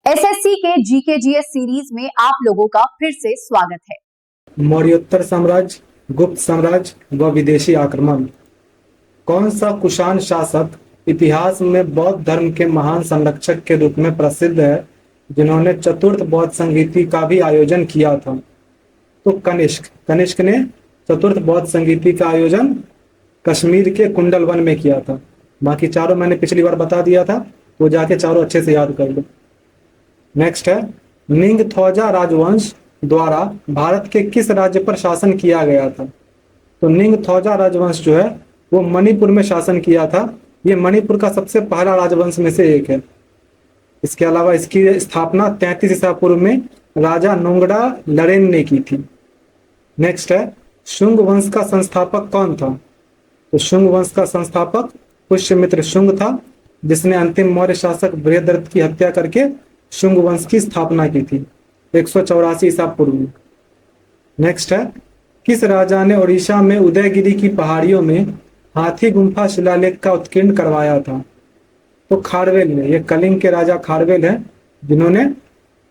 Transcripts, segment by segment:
SSC के GK GS series में आप लोगों का फिर से स्वागत है। मौर्योत्तर साम्राज्य, गुप्त साम्राज्य व विदेशी आक्रमण। कौन सा कुषाण शासक इतिहास में बौद्ध धर्म के महान संरक्षक के रूप में प्रसिद्ध है, जिन्होंने चतुर्थ बौद्ध संगीति का भी आयोजन किया था? तो कनिष्क ने चतुर्थ बौद्ध संगीति का आयोजन कश्मीर के कुंडल वन में किया था। बाकी चारों मैंने पिछली बार बता दिया था, तो जाके चारों अच्छे से याद कर लो। नेक्स्ट है, निंगथौजा राजवंश द्वारा भारत के किस राज्य पर शासन किया गया था? तो निंगथौजा राजवंश जो है वो मणिपुर में शासन किया था। ये मणिपुर का सबसे पहला राजवंश में से एक है। इसके अलावा इसकी स्थापना 33 ईसा पूर्व में राजा नोंगडा लरेन ने की थी। नेक्स्ट है, शुंग वंश का संस्थापक कौन था? तो शुंग वंश का संस्थापक पुष्यमित्र शुंग था, जिसने अंतिम मौर्य शासक बृहद्रथ की हत्या करके शुंग वंश की स्थापना की थी 184 ईसा पूर्व में। नेक्स्ट है, किस राजा ने उड़ीसा में उदयगिरी की पहाड़ियों में हाथी गुम्फा शिलालेख का उत्कीर्ण करवाया था? तो खारवेल ने। ये कलिंग के राजा खारवेल हैं, जिन्होंने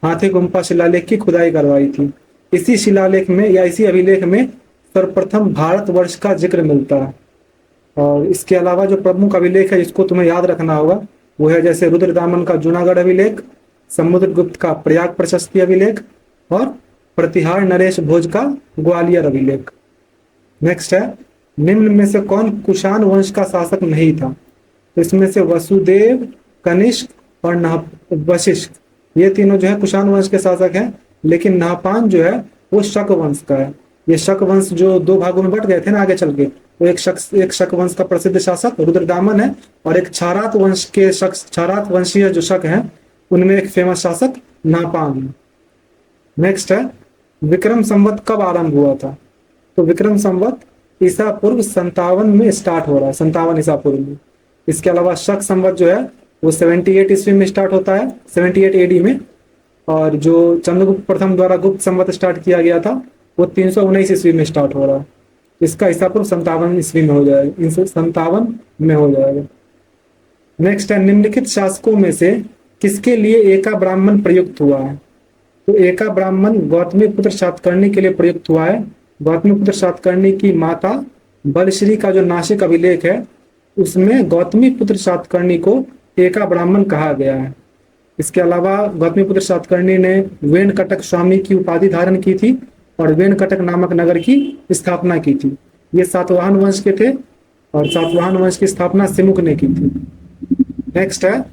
हाथी गुम्फा शिलालेख की खुदाई करवाई थी। इसी शिलालेख में या इसी अभिलेख में सर्वप्रथम भारतवर्ष का जिक्र मिलता है। और इसके अलावा जो प्रमुख अभिलेख है जिसको तुम्हें याद रखना होगा वो है जैसे रुद्रदामन का जूनागढ़ अभिलेख, समुद्रगुप्त का प्रयाग प्रशस्ति अभिलेख और प्रतिहार नरेश भोज का ग्वालियर अभिलेख। नेक्स्ट है, निम्न में से कौन कुषाण वंश का शासक नहीं था? तो इसमें से वसुदेव, कनिष्क और वशिष्ठ, ये तीनों जो है कुषाण वंश के शासक हैं, लेकिन नहपान जो है वो शक वंश का है। ये शक वंश जो दो भागों में बट गए थे ना आगे चल के, तो एक शक वंश का प्रसिद्ध शासक रुद्रदामन है और एक क्षारात वंश के क्षारात वंशीय जो शक हैं उनमें एक फेमस शासक नापान है। नेक्स्ट है, विक्रम संवत कब आरंभ हुआ था? तो विक्रम संवत ईसा पूर्व 57 में स्टार्ट हो रहा है, 57 ईसा पूर्व में। इसके अलावा शक संवत जो है वो 78 ईस्वी में स्टार्ट होता है, 78 एडी में। और जो चंद्रगुप्त प्रथम द्वारा गुप्त संवत स्टार्ट किया गया था वो 319 ईस्वी में स्टार्ट हो रहा है। इसका ईसा पूर्व 57 ईस्वी में हो जाएगा, 57 में हो जाएगा। नेक्स्ट है, निम्नलिखित शासकों में से किसके लिए एका ब्राह्मण प्रयुक्त हुआ है? तो एका ब्राह्मण गौतमी पुत्र सातकर्णी के लिए प्रयुक्त हुआ है। गौतमी पुत्र सातकर्णी की माता बलश्री का जो नासिक अभिलेख है उसमें गौतमी पुत्र सातकर्णी को एका ब्राह्मण कहा गया है। इसके अलावा गौतमी पुत्र सातकर्णी ने वेणकटक स्वामी की उपाधि धारण की थी और वेणकटक नामक नगर की स्थापना की थी। ये सातवाहन वंश के थे और सातवाहन वंश की स्थापना सिमुक ने की थी। नेक्स्ट है,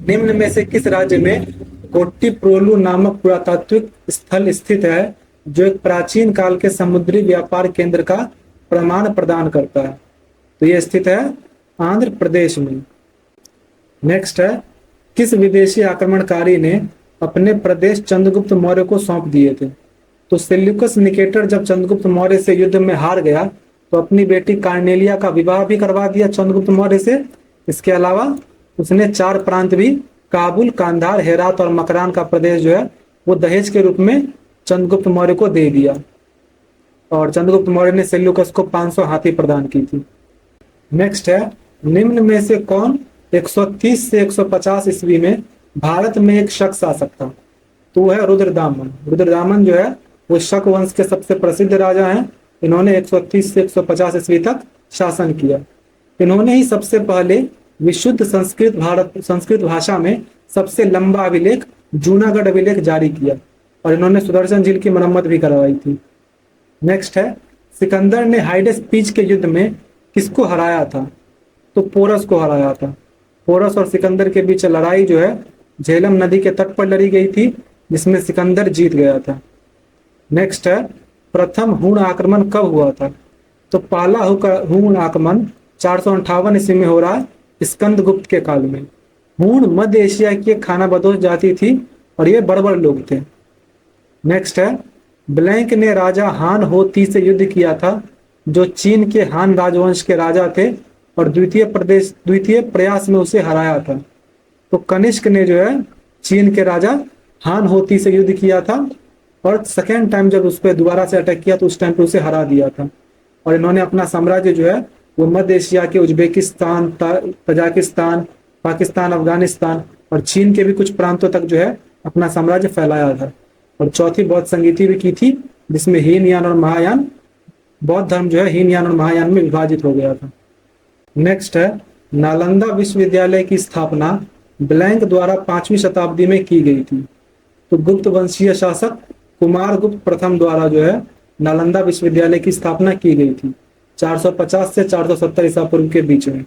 निम्न में से किस राज्य में गोट्टिप्रोलु नामक पुरातात्विक स्थल स्थित है, जो एक प्राचीन काल के समुद्री व्यापार केंद्र का प्रमाण प्रदान करता है? तो यह स्थित है आंध्र प्रदेश में। नेक्स्ट है, किस विदेशी आक्रमणकारी ने अपने प्रदेश चंद्रगुप्त मौर्य को सौंप दिए थे? तो सेल्यूकस निकेटर जब चंद्रगुप्त मौर्य से युद्ध में हार गया तो अपनी बेटी कार्नेलिया का विवाह भी करवा दिया चंद्रगुप्त मौर्य से। इसके अलावा उसने 4 प्रांत भी, काबुल, कांधार, हेरात और मकरान का प्रदेश जो है वो दहेज के रूप में चंद्रगुप्त मौर्य को दे दिया। और चंद्रगुप्त मौर्य ने सेल्यूकस को 500 हाथी प्रदान की थी। नेक्स्ट है, निम्न में से कौन 130 से 150 ईस्वी में भारत में एक शक शासक था? तो वो है रुद्रदामन। रुद्रदामन जो है वो शक वंश के सबसे प्रसिद्ध राजा हैं। इन्होंने 130 से 150 ईस्वी तक शासन किया। इन्होंने ही सबसे पहले विशुद्ध संस्कृत भाषा में सबसे लंबा अभिलेख जूनागढ़ अभिलेख जारी किया और इन्होंने सुदर्शन झील की मरम्मत भी करवाई थी। नेक्स्ट है, सिकंदर ने हाइडेस पीच के युद्ध में किसको हराया था? तो पोरस को हराया था। पोरस और सिकंदर के बीच लड़ाई जो है झेलम नदी के तट पर लड़ी गई थी, जिसमें सिकंदर जीत गया था। नेक्स्ट है, प्रथम हूण आक्रमण कब हुआ था? तो पहला हूण आक्रमण 458 ईस्वी में हो रहा है, स्कंदगुप्त के काल में। हूण मध्य एशिया की खानाबदोश जाति थी और ये बर्बर लोग थे। नेक्स्ट है, ब्लैंक ने राजा हान हो ती से युद्ध किया था, जो चीन के हान राजवंश के राजा थे और द्वितीय प्रयास में उसे हराया था। तो कनिष्क ने जो है चीन के राजा हान हो ती से युद्ध किया था और सेकेंड टाइम जब उस पर दोबारा से अटैक किया तो उस टाइम पे उसे हरा दिया था। और इन्होंने अपना साम्राज्य जो है वो मध्य एशिया के उज्बेकिस्तान, तजाकिस्तान पाकिस्तान, अफगानिस्तान और चीन के भी कुछ प्रांतों तक जो है अपना साम्राज्य फैलाया था। और चौथी बौद्ध संगीति भी की थी, जिसमें हीनयान और महायान, बौद्ध धर्म जो है हीनयान और महायान में विभाजित हो गया था। नेक्स्ट है, नालंदा विश्वविद्यालय की स्थापना ब्लैंक द्वारा 5वीं शताब्दी में की गई थी। तो गुप्त वंशीय शासक कुमार गुप्त प्रथम द्वारा जो है नालंदा विश्वविद्यालय की स्थापना की गई थी 450 से 470 ईसा पूर्व के बीच में।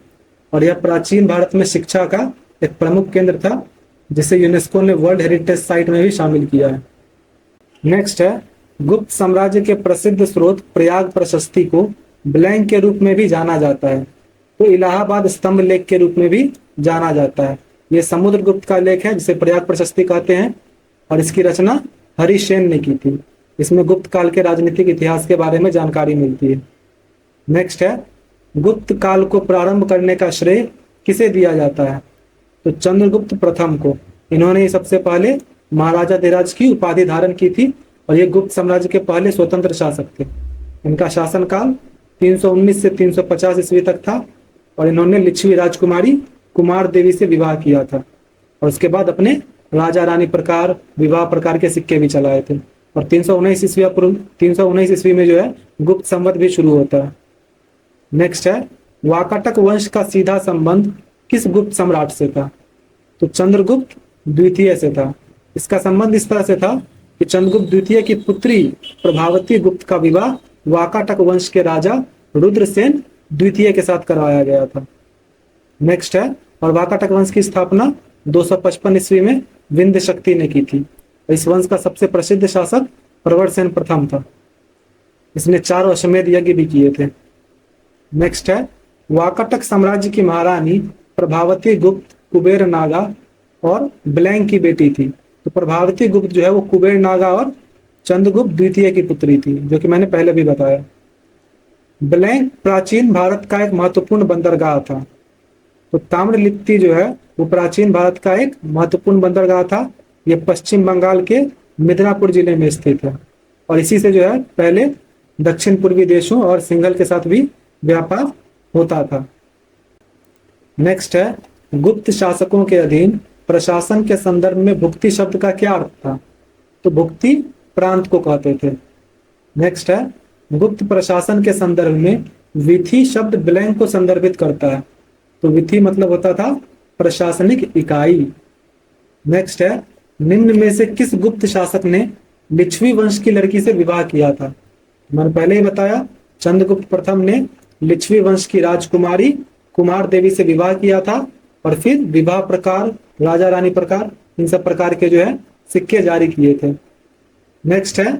और यह प्राचीन भारत में शिक्षा का एक प्रमुख केंद्र था, जिसे यूनेस्को ने वर्ल्ड हेरिटेज साइट में भी शामिल किया है। नेक्स्ट है, गुप्त साम्राज्य के प्रसिद्ध स्रोत प्रयाग प्रशस्ति को ब्लैंक के रूप में भी जाना जाता है, तो इलाहाबाद स्तंभ लेख के रूप में भी जाना जाता है। यह समुद्रगुप्त का लेख है, जिसे प्रयाग प्रशस्ति कहते हैं, और इसकी रचना हरिसेन ने की थी। इसमें गुप्त काल के राजनीतिक इतिहास के बारे में जानकारी मिलती है। नेक्स्ट है, गुप्त काल को प्रारंभ करने का श्रेय किसे दिया जाता है? तो चंद्रगुप्त प्रथम को। इन्होंने ही सबसे पहले महाराजा धीराज की उपाधि धारण की थी, और ये गुप्त साम्राज्य के पहले स्वतंत्र शासक थे। इनका शासनकाल 319 से 350 ईस्वी तक था, और इन्होंने लिच्छवी राजकुमारी कुमार देवी से विवाह किया था, और उसके बाद अपने राजा रानी प्रकार, विवाह प्रकार के सिक्के भी चलाए थे। और 319 ईस्वी में जो है गुप्त संवत भी शुरू होता है। नेक्स्ट है, वाकाटक वंश का सीधा संबंध किस गुप्त सम्राट से था? तो चंद्रगुप्त द्वितीय से था। इसका संबंध इस तरह से था कि चंद्रगुप्त द्वितीय की पुत्री प्रभावती गुप्त का विवाह वाकाटक वंश के राजा रुद्रसेन द्वितीय के साथ करवाया गया था। नेक्स्ट है, और वाकाटक वंश की स्थापना 255 ईस्वी में विंध्य शक्ति ने की थी। इस वंश का सबसे प्रसिद्ध शासक प्रवरसेन प्रथम था। इसने 4 अश्वमेध यज्ञ भी किए थे। नेक्स्ट है, वाकाटक साम्राज्य की महारानी प्रभावती गुप्त कुबेर नागा और ब्लैंक की बेटी थी। तो प्रभावती गुप्त जो है वो कुबेर नागा और चंद्रगुप्त द्वितीय की पुत्री थी, जो कि मैंने पहले भी बताया। ब्लैंक प्राचीन भारत का एक महत्वपूर्ण बंदरगाह था। तो ताम्रलिप्ति जो है वो प्राचीन भारत का एक महत्वपूर्ण बंदरगाह था। यह पश्चिम बंगाल के मिदनापुर जिले में स्थित है, और इसी से जो है पहले दक्षिण पूर्वी देशों और सिंघल के साथ भी व्यापार होता था। नेक्स्ट है, गुप्त शासकों के अधीन प्रशासन के संदर्भ में भुक्ति शब्द का क्या अर्थ था? तो भुक्ति प्रांत को कहते थे। नेक्स्ट है, गुप्त प्रशासन के संदर्भ में विधि शब्द ब्लैंक को संदर्भित करता है। तो विधि मतलब होता था प्रशासनिक इकाई। नेक्स्ट है, निम्न में से किस गुप्त शासक ने लिच्छवी वंश की लड़की से विवाह किया था? मैंने पहले ही बताया, चंद्रगुप्त प्रथम ने लिच्छवी वंश की राजकुमारी कुमार देवी से विवाह किया था, और फिर विवाह प्रकार, राजा रानी प्रकार, इन सब प्रकार के जो है सिक्के जारी किए थे। नेक्स्ट है,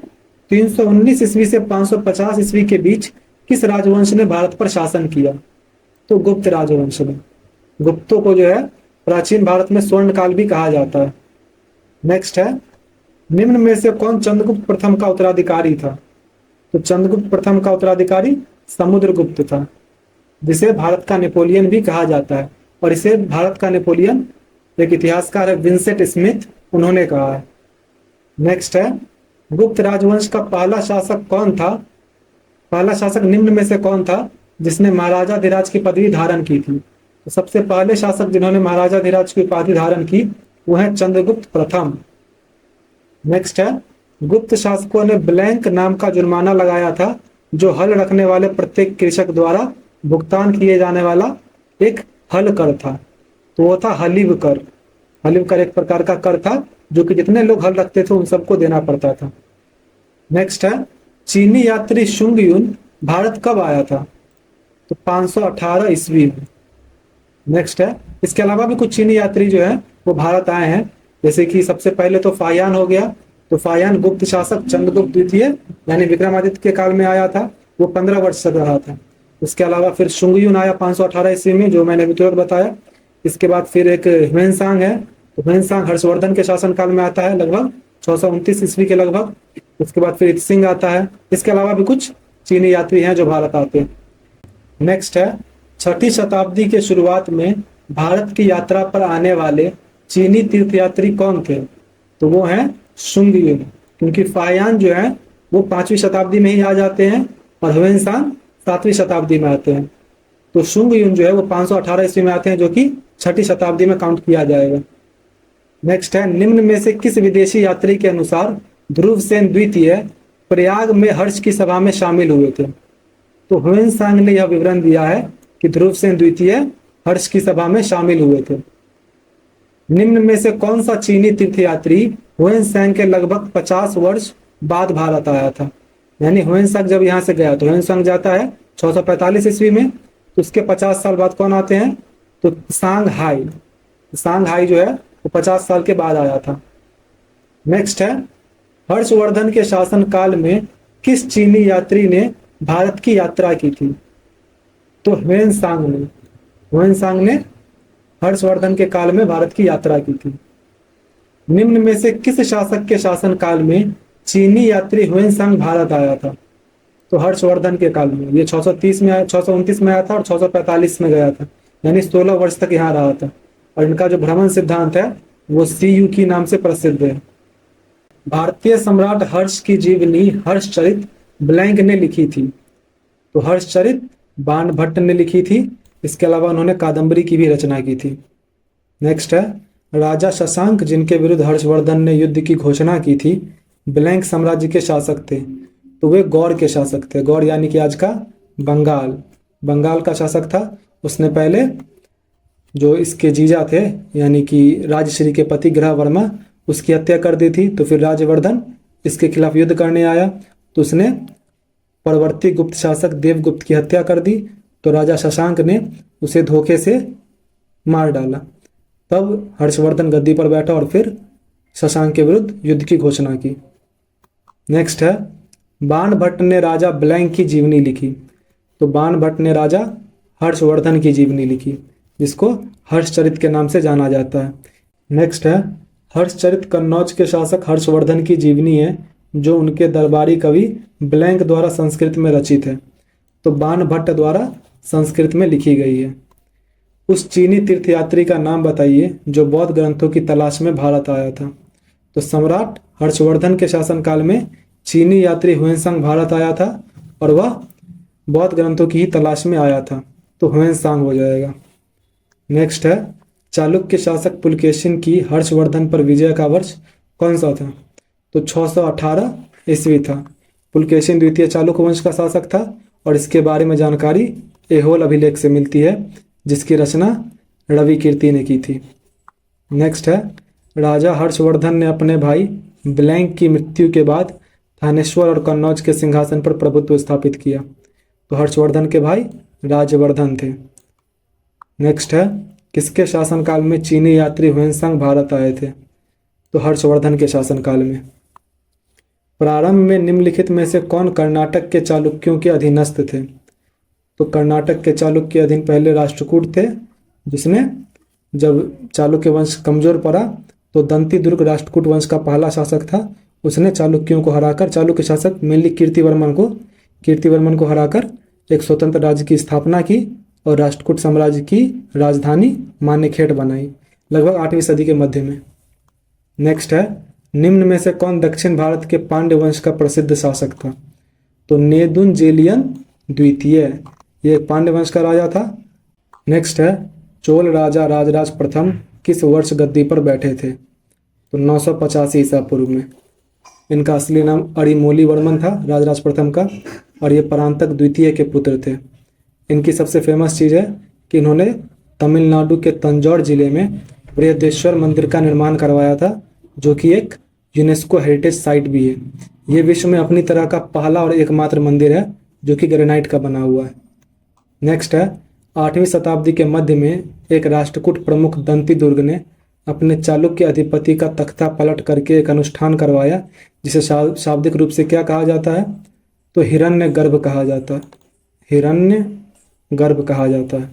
319 ईस्वी से 550 ईस्वी के बीच किस राजवंश ने भारत पर शासन किया? तो गुप्त राजवंश ने। गुप्तों को जो है प्राचीन भारत में स्वर्ण काल भी कहा जाता है। नेक्स्ट है, निम्न में से कौन चंद्रगुप्त प्रथम का उत्तराधिकारी था? तो चंद्रगुप्त प्रथम का उत्तराधिकारी समुद्रगुप्त था, जिसे भारत का नेपोलियन भी कहा जाता है। और इसे भारत का नेपोलियन एक इतिहासकार है विंसेंट स्मिथ, उन्होंने कहा है। नेक्स्ट है, गुप्त राजवंश का पहला शासक कौन था? पहला शासक निम्न में से कौन था जिसने महाराजा धीराज की पदवी धारण की थी? तो सबसे पहले शासक जिन्होंने महाराजा धीराज की उपाधि धारण की वो है चंद्रगुप्त प्रथम। नेक्स्ट है, गुप्त शासकों ने ब्लैंक नाम का जुर्माना लगाया था, जो हल रखने वाले प्रत्येक कृषक द्वारा भुगतान किए जाने वाला एक हल कर था। तो वो था हलिव कर। हलिव कर एक प्रकार का कर था, जो कि जितने लोग हल रखते थे उन सबको देना पड़ता था। नेक्स्ट है, चीनी यात्री शुंग युन भारत कब आया था? तो 518 ईस्वी में। नेक्स्ट है, इसके अलावा भी कुछ चीनी यात्री जो है वो भारत आए हैं, जैसे कि सबसे पहले तो फायान हो गया। तो फायान गुप्त शासक चंद्रगुप्त द्वितीय यानी विक्रमादित्य के काल में आया था, वो 15 वर्ष तक रहा था। उसके अलावा फिर शुंगयुन आया 518 ईस्वी में, जो मैंने अभी तुरंत बताया। इसके बाद फिर एक ह्वेनसांग है, तो ह्वेनसांग हर्षवर्धन के शासनकाल में आता है, लगभग 629 ईस्वी के लगभग। उसके बाद फिर इत्सिंग आता है। इसके अलावा भी कुछ चीनी यात्री हैं जो भारत आते हैं। नेक्स्ट है, 6ठी शताब्दी के शुरुआत में भारत की यात्रा पर आने वाले चीनी तीर्थयात्री कौन थे? तो वो हैं शुंगयुन, क्योंकि फायान जो है वो 5वीं शताब्दी में ही आ जाते हैं और ह्वेनसांग 7वीं शताब्दी में आते हैं। तो शुंग युन जो है वो 518 ईस्वी में आते हैं, जो कि 6ठी शताब्दी में काउंट किया जाएगा। नेक्स्ट है, निम्न में से किस विदेशी यात्री के अनुसार ध्रुवसेन द्वितीय प्रयाग में हर्ष की सभा में शामिल हुए थे? तो ह्वेन ने यह विवरण दिया है कि ध्रुवसेन द्वितीय हर्ष की सभा में शामिल हुए थे। निम्न में से कौन सा चीनी तीर्थयात्री ह्वेन के लगभग 50 वर्ष बाद भारत आया था? यानी ह्वेन जब यहाँ से गया तो ह्वेन जाता है 645 ईस्वी में, तो उसके 50 साल बाद कौन आते हैं? तो सांग हाई जो है वो 50 साल के बाद आया था। नेक्स्ट है, हर्षवर्धन के शासन काल में किस चीनी यात्री ने भारत की यात्रा की थी? तो ह्वेन ने हर्षवर्धन के काल में भारत की यात्रा की थी। निम्न में से किस शासक के शासन काल में चीनी यात्री ह्वेन भारत आया था? तो हर्षवर्धन के काल में। ये 630 में आया, 629 में आया था और 645 में गया था, यानी 16 वर्ष तक यहाँ रहा था। और इनका जो भ्रमण सिद्धांत है वो CU की नाम से प्रसिद्ध है। भारतीय सम्राट हर्ष की जीवनी हर्षचरित ब्लैंक ने लिखी थी? तो हर्षचरित बाणभट्ट ने लिखी थी। इसके अलावा उन्होंने कादम्बरी की भी रचना की थी। नेक्स्ट है, राजा शशांक जिनके विरुद्ध हर्षवर्धन ने युद्ध की घोषणा की थी, ब्लैंक साम्राज्य के शासक थे? तो वे गौड़ के शासक थे। गौड़ यानी कि आज का बंगाल का शासक था। उसने पहले जो इसके जीजा थे यानी कि राजश्री के पति ग्रह वर्मा, उसकी हत्या कर दी थी। तो फिर राजवर्धन इसके खिलाफ युद्ध करने आया, तो उसने परवर्ती गुप्त शासक देवगुप्त की हत्या कर दी। तो राजा शशांक ने उसे धोखे से मार डाला। तब हर्षवर्धन गद्दी पर बैठा और फिर शशांक के विरुद्ध युद्ध की घोषणा की। नेक्स्ट है, बाणभट्ट ने राजा ब्लैंक की जीवनी लिखी? तो बाणभट्ट ने राजा हर्षवर्धन की जीवनी लिखी, जिसको हर्षचरित के नाम से जाना जाता है। नेक्स्ट है, हर्षचरित कन्नौज के शासक हर्षवर्धन की जीवनी है, जो उनके दरबारी कवि ब्लैंक द्वारा संस्कृत में रचित है। तो बाणभट्ट द्वारा संस्कृत में लिखी गई है। उस चीनी तीर्थयात्री का नाम बताइए जो बौद्ध ग्रंथों की तलाश में भारत आया था? तो सम्राट हर्षवर्धन के शासनकाल में चीनी यात्री ह्वेन भारत आया था और वह बौद्ध ग्रंथों की ही तलाश में आया था, तो ह्वेन हो जाएगा। नेक्स्ट है, चालुक्य शासक पुलकेशिन की हर्षवर्धन पर विजय का वर्ष कौन सा था? तो 618 ईस्वी था। पुलकेशिन द्वितीय चालुक्य वंश का शासक था और इसके बारे में जानकारी ऐहोल अभिलेख से मिलती है, जिसकी रचना रवि कीर्ति ने की थी। नेक्स्ट है, राजा हर्षवर्धन ने अपने भाई ब्लैंक की मृत्यु के बाद थानेश्वर और कन्नौज के सिंहासन पर प्रभुत्व स्थापित किया। तो हर्षवर्धन के भाई राजवर्धन थे। नेक्स्ट है, किसके शासनकाल में चीनी यात्री ह्वेन भारत आए थे? तो हर्षवर्धन के शासनकाल में। प्रारंभ में निम्नलिखित में से कौन कर्नाटक के चालुक्यों के अधीनस्थ थे? तो कर्नाटक के चालुक्य के अधीन पहले राष्ट्रकूट थे, जिसने जब चालुक्य वंश कमजोर पड़ा तो दंती दुर्ग राष्ट्रकूट वंश का पहला शासक था। उसने चालुक्यों को हराकर, चालुक्य शासक मेनली कीर्तिवर्मन को हराकर एक स्वतंत्र राज्य की स्थापना की और राष्ट्रकूट साम्राज्य की राजधानी मानेखेड़ बनाई, लगभग 8वीं सदी के मध्य में। नेक्स्ट है, निम्न में से कौन दक्षिण भारत के पांड्य वंश का प्रसिद्ध शासक था? तो नेदुनजेलियन द्वितीय, ये एक पांड्य वंश का राजा था। नेक्स्ट है, चोल राजा राजराज प्रथम किस वर्ष गद्दी पर बैठे थे? तो 985 ईसा पूर्व में। इनका असली नाम अरिमोली वर्मन था, राजराज प्रथम का, और ये परांतक द्वितीय के पुत्र थे। इनकी सबसे फेमस चीज़ है कि इन्होंने तमिलनाडु के तंजौर जिले में बृहदेश्वर मंदिर का निर्माण करवाया था, जो कि एक यूनेस्को हेरिटेज साइट भी है। ये विश्व में अपनी तरह का पहला और एकमात्र मंदिर है जो कि ग्रेनाइट का बना हुआ है। नेक्स्ट है, 8वीं शताब्दी के मध्य में एक राष्ट्रकूट प्रमुख दंती दुर्ग ने अपने चालुक्य अधिपति का तख्ता पलट करके एक अनुष्ठान करवाया, जिसे शाब्दिक रूप से क्या कहा जाता है? तो हिरण्य गर्भ कहा जाता है।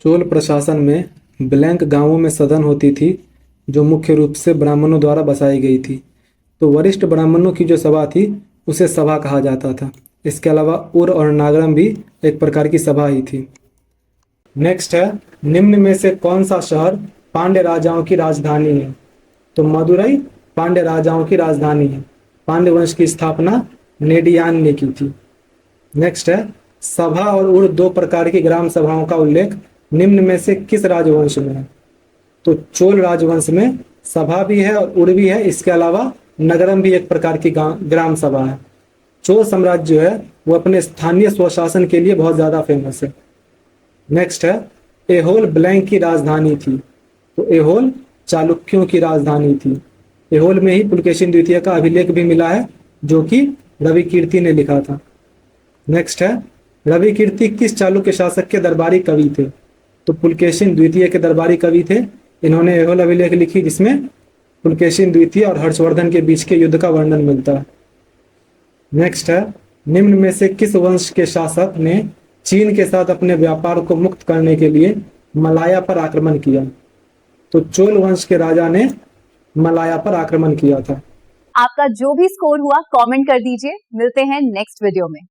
चोल प्रशासन में ब्लैंक गांवों में सदन होती थी, जो मुख्य रूप से ब्राह्मणों द्वारा बसाई गई थी। तो वरिष्ठ ब्राह्मणों की जो सभा थी उसे सभा कहा जाता था। इसके अलावा उर और नागरम भी एक प्रकार की सभा ही थी। नेक्स्ट है, निम्न में से कौन सा शहर पांड्य राजाओं की राजधानी है? तो मदुरई पांड्य राजाओं की राजधानी है। पांड्य वंश की स्थापना नेडियान ने की थी। नेक्स्ट है, सभा और उड़ दो प्रकार की ग्राम सभाओं का उल्लेख निम्न में से किस राजवंश में है? तो चोल राजवंश में सभा भी है और उड़ भी है, इसके अलावा नगरम भी एक प्रकार की ग्राम सभा है। चोल साम्राज्य जो है वो अपने स्थानीय स्वशासन के लिए बहुत ज्यादा फेमस है। नेक्स्ट है, एहोल ब्लैंक की राजधानी थी। तो एहोल चालुक्यों की राजधानी थी। एहोल में ही पुलकेशिन द्वितीय का अभिलेख भी मिला है जो कि रवि कीर्ति ने लिखा था। नेक्स्ट है, रवि कीर्ति किस चालुक्य शासक के दरबारी कवि थे? तो पुलकेशिन द्वितीय के दरबारी कवि थे। इन्होंने एहोल अभिलेख लिखी जिसमें पुलकेशिन द्वितीय और हर्षवर्धन के बीच के युद्ध का वर्णन मिलता है। नेक्स्ट है, निम्न में से किस वंश के शासक ने चीन के साथ अपने व्यापार को मुक्त करने के लिए मलाया पर आक्रमण किया? तो चोल वंश के राजा ने मलाया पर आक्रमण किया था। आपका जो भी स्कोर हुआ कमेंट कर दीजिए। मिलते हैं नेक्स्ट वीडियो में।